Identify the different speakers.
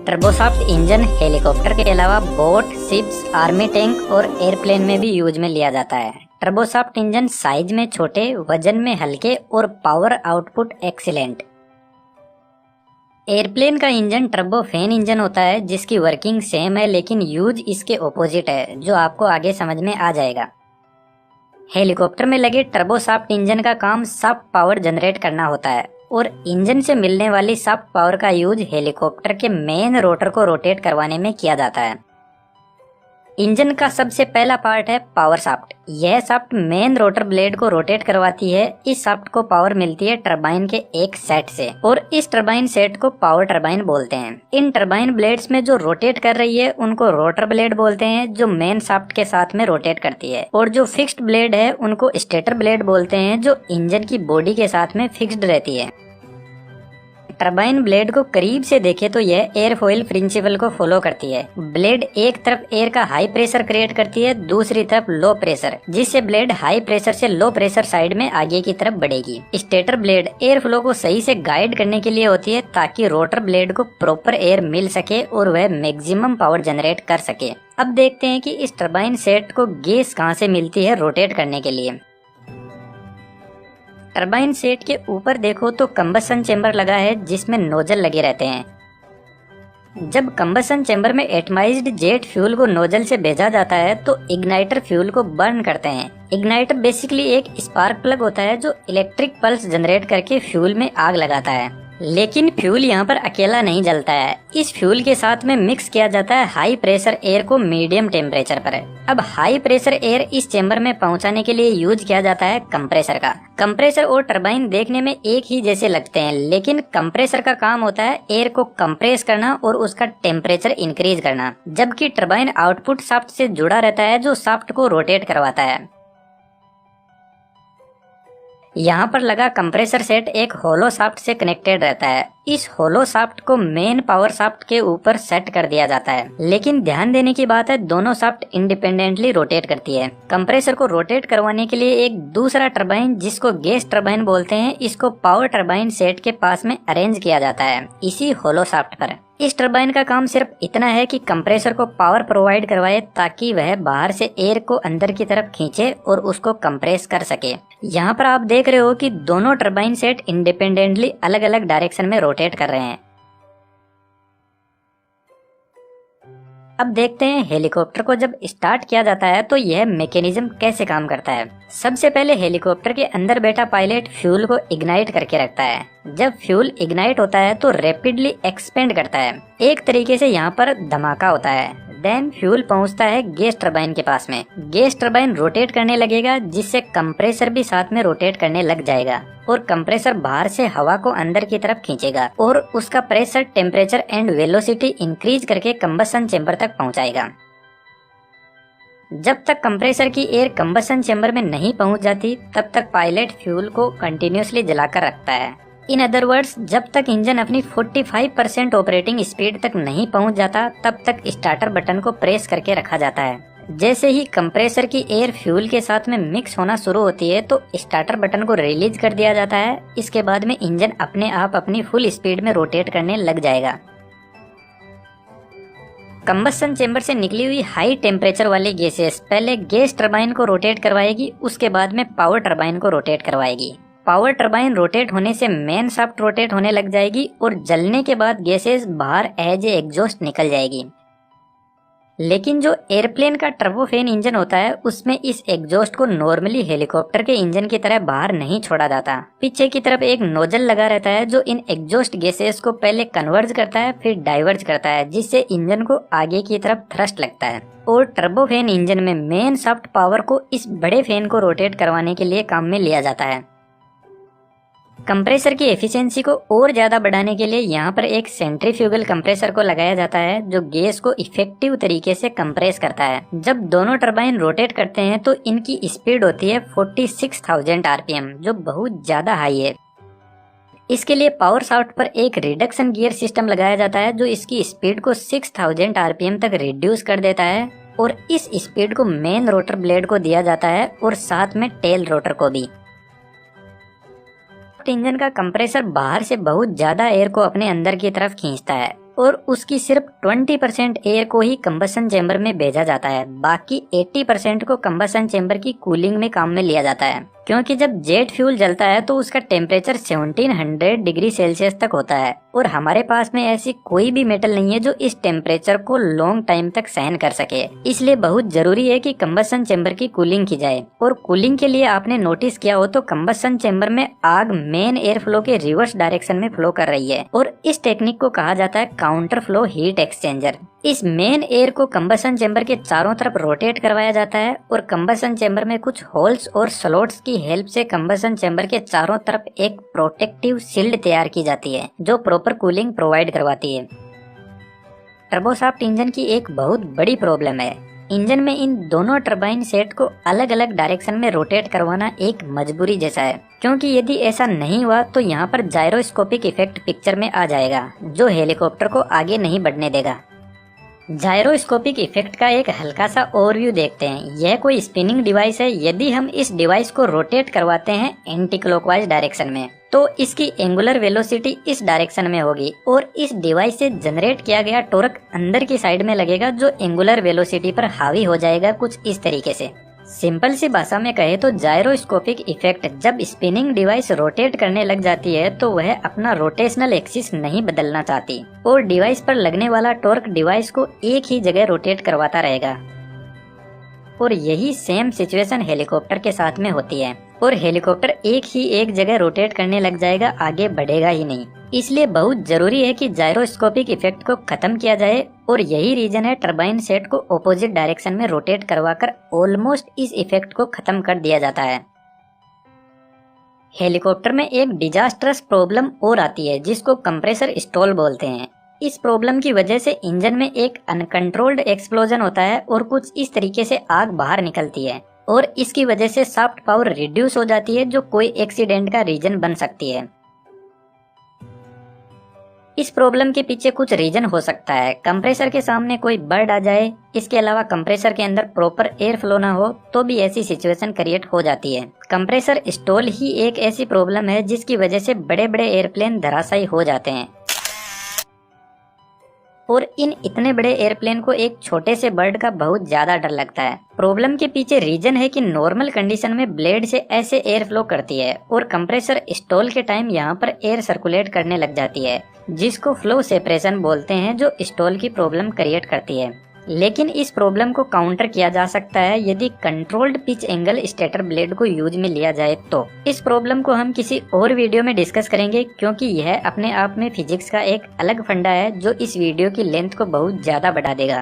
Speaker 1: टर्बोसॉफ्ट engine helicopter के अलावा boat, ships, army tank और एयरप्लेन में भी यूज में लिया जाता है। टर्बोसॉफ्ट इंजन साइज में छोटे, वजन में हल्के और पावर आउटपुट एक्सीलेंट। एयरप्लेन का इंजन टर्बोफैन इंजन होता है जिसकी वर्किंग सेम है लेकिन यूज इसके ऑपोजिट है, जो आपको आगे समझ में आ जाएगा। हेलीकॉप्टर में लगे टर्बोसॉफ्ट इंजन का काम सॉफ्ट पावर जनरेट करना होता है और इंजन से मिलने वाली सॉफ्ट पावर का यूज हेलीकॉप्टर के मेन रोटर को रोटेट करवाने में किया जाता है। इंजन का सबसे पहला पार्ट है पावर शाफ्ट। यह शाफ्ट मेन रोटर ब्लेड को रोटेट करवाती है। इस शाफ्ट को पावर मिलती है टरबाइन के एक सेट से और इस टरबाइन सेट को पावर टरबाइन बोलते हैं। इन टरबाइन ब्लेड्स में जो रोटेट कर रही है उनको रोटर ब्लेड बोलते हैं, जो मेन शाफ्ट के साथ में रोटेट करती है, और जो फिक्स्ड ब्लेड है उनको स्टेटर ब्लेड बोलते हैं, जो इंजन की बॉडी के साथ में फिक्स्ड रहती है। टरबाइन ब्लेड को करीब से देखें तो यह एयरफॉइल प्रिंसिपल को फॉलो करती है। ब्लेड एक तरफ एयर का हाई प्रेशर क्रिएट करती है, दूसरी तरफ लो प्रेशर, जिससे ब्लेड हाई प्रेशर से लो प्रेशर साइड में आगे की तरफ बढ़ेगी। स्टेटर ब्लेड एयर फ्लो को सही से गाइड करने के लिए होती है ताकि रोटर ब्लेड को प्रॉपर एयर मिल सके और वह मैक्सिमम पावर जनरेट कर सके। अब देखते हैं कि इस टरबाइन सेट को गैस कहाँ से मिलती है रोटेट करने के लिए। टरबाइन सेट के ऊपर देखो तो कंबसन चेंबर लगा है जिसमें नोजल लगे रहते हैं। जब कंबसन चेंबर में एटमाइज्ड जेट फ्यूल को नोजल से भेजा जाता है तो इग्नाइटर फ्यूल को बर्न करते हैं। इग्नाइटर बेसिकली एक स्पार्क प्लग होता है जो इलेक्ट्रिक पल्स जनरेट करके फ्यूल में आग लगाता है। लेकिन फ्यूल यहाँ पर अकेला नहीं जलता है, इस फ्यूल के साथ में मिक्स किया जाता है हाई प्रेशर एयर को मीडियम टेम्परेचर पर। अब हाई प्रेशर एयर इस चेंबर में पहुंचाने के लिए यूज किया जाता है कंप्रेसर का। कंप्रेसर और टरबाइन देखने में एक ही जैसे लगते हैं, लेकिन कंप्रेसर का काम होता है एयर को कंप्रेस करना और उसका टेम्परेचर इंक्रीज करना, जबकि टरबाइन आउटपुट शाफ्ट से जुड़ा रहता है जो शाफ्ट को रोटेट करवाता है। यहाँ पर लगा कंप्रेसर सेट एक होलो शाफ्ट से कनेक्टेड रहता है। इस होलो शाफ्ट को मेन पावर शाफ्ट के ऊपर सेट कर दिया जाता है, लेकिन ध्यान देने की बात है दोनों शाफ्ट इंडिपेंडेंटली रोटेट करती है। कंप्रेसर को रोटेट करवाने के लिए एक दूसरा टरबाइन जिसको गैस टरबाइन बोलते हैं, इसको पावर टरबाइन सेट के पास में अरेंज किया जाता है इसी होलो शाफ्ट पर। इस टरबाइन का काम सिर्फ इतना है कि कंप्रेसर को पावर प्रोवाइड करवाए ताकि वह बाहर से एयर को अंदर की तरफ खींचे और उसको कंप्रेस कर सके। यहाँ पर आप देख रहे हो कि दोनों टरबाइन सेट इंडिपेंडेंटली अलग अलग डायरेक्शन में रोटेट कर रहे हैं। अब देखते हैं हेलीकॉप्टर को जब स्टार्ट किया जाता है तो यह मैकेनिज्म कैसे काम करता है। सबसे पहले हेलीकॉप्टर के अंदर बैठा पायलट फ्यूल को इग्नाइट करके रखता है। जब फ्यूल इग्नाइट होता है तो रैपिडली एक्सपेंड करता है, एक तरीके से यहाँ पर धमाका होता है। देन फ्यूल पहुंचता है गैस टरबाइन के पास में। गैस टरबाइन रोटेट करने लगेगा जिससे कंप्रेसर भी साथ में रोटेट करने लग जाएगा और कंप्रेसर बाहर से हवा को अंदर की तरफ खींचेगा और उसका pressure, temperature and velocity increase करके कंबसन चेंबर तक पहुंचाएगा। जब तक कंप्रेसर की एयर कंबसन चेंबर में नहीं पहुंच जाती तब तक पायलट फ्यूल को कंटिन्यूसली जलाकर रखता है। इन अदर वर्ड्स, जब तक इंजन अपनी 45% ऑपरेटिंग स्पीड तक नहीं पहुंच जाता तब तक स्टार्टर बटन को प्रेस करके रखा जाता है। जैसे ही कंप्रेसर की एयर फ्यूल के साथ में मिक्स होना शुरू होती है तो स्टार्टर बटन को रिलीज कर दिया जाता है। इसके बाद में इंजन अपने आप अपनी फुल स्पीड में रोटेट करने लग जाएगा। कंबसन चेंबर से निकली हुई हाई टेम्परेचर वाली गैसेस पहले गैस टरबाइन को रोटेट करवाएगी, उसके बाद में पावर टरबाइन को रोटेट करवाएगी। पावर टरबाइन रोटेट होने से मेन शाफ्ट रोटेट होने लग जाएगी और जलने के बाद गैसेस बाहर एज ए एग्जॉस्ट निकल जाएगी। लेकिन जो एयरप्लेन का टर्बोफैन इंजन होता है उसमें इस एग्जॉस्ट को नॉर्मली हेलीकॉप्टर के इंजन की तरह बाहर नहीं छोड़ा जाता। पीछे की तरफ एक नोजल लगा रहता है जो इन एग्जॉस्ट गैसेस को पहले कन्वर्ज करता है फिर डाइवर्ज करता है, जिससे इंजन को आगे की तरफ थ्रस्ट लगता है। और टर्बोफैन इंजन में मेन शाफ्ट पावर को इस बड़े फैन को रोटेट करवाने के लिए काम में लिया जाता है। कंप्रेसर की एफिशिएंसी को और ज्यादा बढ़ाने के लिए यहाँ पर एक सेंट्रीफ्यूगल कंप्रेसर को लगाया जाता है जो गैस को इफेक्टिव तरीके से कंप्रेस करता है। जब दोनों टरबाइन रोटेट करते हैं तो इनकी स्पीड होती है 46,000 आरपीएम, जो बहुत ज्यादा हाई है। इसके लिए पावर शाफ्ट पर एक रिडक्शन गियर सिस्टम लगाया जाता है जो इसकी स्पीड को 6,000 आरपीएम तक रिड्यूस कर देता है और इस स्पीड को मेन रोटर ब्लेड को दिया जाता है और साथ में टेल रोटर को भी। इंजन का कंप्रेसर बाहर से बहुत ज्यादा एयर को अपने अंदर की तरफ खींचता है और उसकी सिर्फ 20% एयर को ही कंबसन चेंबर में भेजा जाता है, बाकी 80% को कंबसन चेंबर की कूलिंग में काम में लिया जाता है। क्योंकि जब जेट फ्यूल जलता है तो उसका टेम्परेचर 1700 डिग्री सेल्सियस तक होता है और हमारे पास में ऐसी कोई भी मेटल नहीं है जो इस टेम्परेचर को लॉन्ग टाइम तक सहन कर सके। इसलिए बहुत जरूरी है कि कंबसन चेंबर की कूलिंग की जाए। और कूलिंग के लिए आपने नोटिस किया हो तो कंबसन चेंबर में आग मेन एयर फ्लो के रिवर्स डायरेक्शन में फ्लो कर रही है और इस टेक्निक को कहा जाता है काउंटर फ्लो हीट एक्सचेंजर। इस मेन एयर को कंबसन चेंबर के चारों तरफ रोटेट करवाया जाता है और कंबसन चेंबर में कुछ होल्स और स्लॉट्स की हेल्प से कंबसन चेंबर के चारों तरफ एक प्रोटेक्टिव शील्ड तैयार की जाती है जो प्रॉपर कूलिंग प्रोवाइड करवाती है। टर्बोशाफ्ट इंजन की एक बहुत बड़ी प्रॉब्लम है, इंजन में इन दोनों टरबाइन सेट को अलग अलग डायरेक्शन में रोटेट करवाना एक मजबूरी जैसा है, क्योंकि यदि ऐसा नहीं हुआ तो यहाँ पर जायरोस्कोपिक इफेक्ट पिक्चर में आ जाएगा जो हेलीकॉप्टर को आगे नहीं बढ़ने देगा। जायरोस्कोपिक इफेक्ट का एक हल्का सा ओवरव्यू देखते हैं। यह कोई स्पिनिंग डिवाइस है। यदि हम इस डिवाइस को रोटेट करवाते हैं एंटी क्लॉकवाइज डायरेक्शन में तो इसकी एंगुलर वेलोसिटी इस डायरेक्शन में होगी और इस डिवाइस से जनरेट किया गया टॉर्क अंदर की साइड में लगेगा जो एंगुलर वेलोसिटी पर हावी हो जाएगा कुछ इस तरीके से। सिंपल सी भाषा में कहे तो जायरोस्कोपिक इफेक्ट जब स्पिनिंग डिवाइस रोटेट करने लग जाती है तो वह अपना रोटेशनल एक्सिस नहीं बदलना चाहती और डिवाइस पर लगने वाला टॉर्क डिवाइस को एक ही जगह रोटेट करवाता रहेगा। और यही सेम सिचुएशन हेलीकॉप्टर के साथ में होती है और हेलीकॉप्टर एक जगह रोटेट करने लग जाएगा, आगे बढ़ेगा ही नहीं। इसलिए बहुत जरूरी है कि जायरोस्कोपिक इफेक्ट को खत्म किया जाए और यही रीजन है टरबाइन सेट को ऑपोजिट डायरेक्शन में रोटेट करवाकर ऑलमोस्ट इस इफेक्ट को खत्म कर दिया जाता है। हेलीकॉप्टर में एक डिजास्टरस प्रॉब्लम और आती है जिसको कंप्रेसर स्टॉल बोलते हैं। इस प्रॉब्लम की वजह से इंजन में एक अनकंट्रोल्ड एक्सप्लोजन होता है और कुछ इस तरीके से आग बाहर निकलती है और इसकी वजह से शाफ्ट पावर रिड्यूस हो जाती है जो कोई एक्सीडेंट का रीजन बन सकती है। इस प्रॉब्लम के पीछे कुछ रीजन हो सकता है। कंप्रेसर के सामने कोई बर्ड आ जाए, इसके अलावा कंप्रेसर के अंदर प्रॉपर एयर फ्लो ना हो तो भी ऐसी सिचुएशन क्रिएट हो जाती है। कंप्रेसर स्टॉल ही एक ऐसी प्रॉब्लम है जिसकी वजह से बड़े बड़े एयरप्लेन धराशायी हो जाते हैं और इन इतने बड़े एयरप्लेन को एक छोटे से बर्ड का बहुत ज्यादा डर लगता है। प्रॉब्लम के पीछे रीजन है कि नॉर्मल कंडीशन में ब्लेड से ऐसे एयर फ्लो करती है और कंप्रेसर स्टॉल के टाइम यहाँ पर एयर सर्कुलेट करने लग जाती है जिसको फ्लो सेपरेशन बोलते हैं जो स्टॉल की प्रॉब्लम क्रिएट करती है। लेकिन इस प्रॉब्लम को काउंटर किया जा सकता है यदि controlled pitch angle stator blade को यूज में लिया जाए तो। इस प्रॉब्लम को हम किसी और वीडियो में डिस्कस करेंगे क्योंकि यह अपने आप में फिजिक्स का एक अलग फंडा है जो इस वीडियो की लेंथ को बहुत ज्यादा बढ़ा देगा।